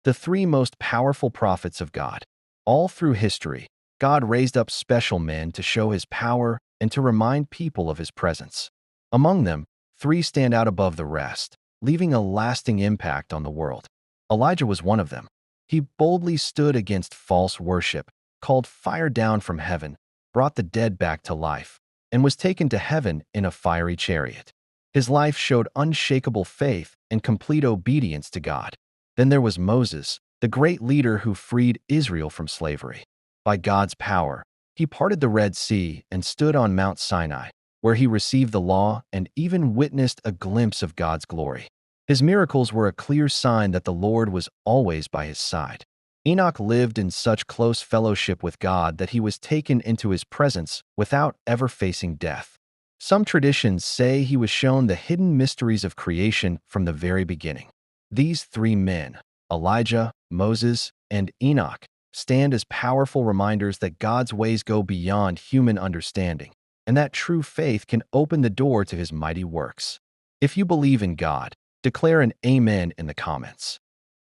The three most powerful prophets of God. All through history, God raised up special men to show his power and to remind people of his presence. Among them, three stand out above the rest, leaving a lasting impact on the world. Elijah was one of them. He boldly stood against false worship, called fire down from heaven, brought the dead back to life, and was taken to heaven in a fiery chariot. His life showed unshakable faith and complete obedience to God. Then there was Moses, the great leader who freed Israel from slavery. By God's power, he parted the Red Sea and stood on Mount Sinai, where he received the law and even witnessed a glimpse of God's glory. His miracles were a clear sign that the Lord was always by his side. Enoch lived in such close fellowship with God that he was taken into his presence without ever facing death. Some traditions say he was shown the hidden mysteries of creation from the very beginning. These three men, Elijah, Moses, and Enoch, stand as powerful reminders that God's ways go beyond human understanding, and that true faith can open the door to his mighty works. If you believe in God, declare an amen in the comments.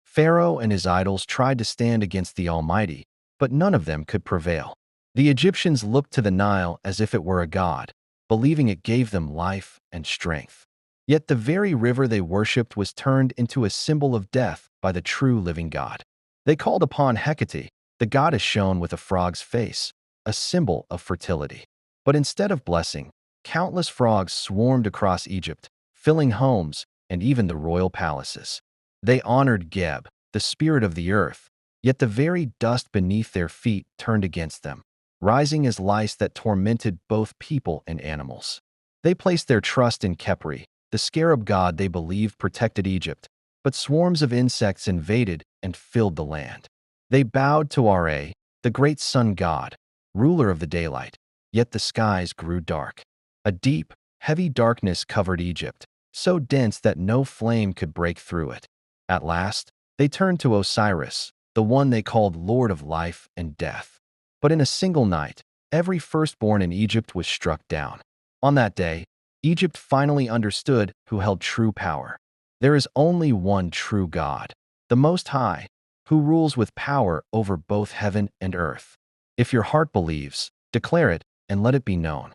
Pharaoh and his idols tried to stand against the Almighty, but none of them could prevail. The Egyptians looked to the Nile as if it were a god, believing it gave them life and strength. Yet the very river they worshipped was turned into a symbol of death by the true living God. They called upon Hecate, the goddess shown with a frog's face, a symbol of fertility. But instead of blessing, countless frogs swarmed across Egypt, filling homes and even the royal palaces. They honored Geb, the spirit of the earth, yet the very dust beneath their feet turned against them, rising as lice that tormented both people and animals. They placed their trust in Khepri, the scarab god they believed protected Egypt, but swarms of insects invaded and filled the land. They bowed to Ra, the great sun god, ruler of the daylight, yet the skies grew dark. A deep, heavy darkness covered Egypt, so dense that no flame could break through it. At last, they turned to Osiris, the one they called Lord of Life and Death. But in a single night, every firstborn in Egypt was struck down. On that day, Egypt finally understood who held true power. There is only one true God, the Most High, who rules with power over both heaven and earth. If your heart believes, declare it and let it be known.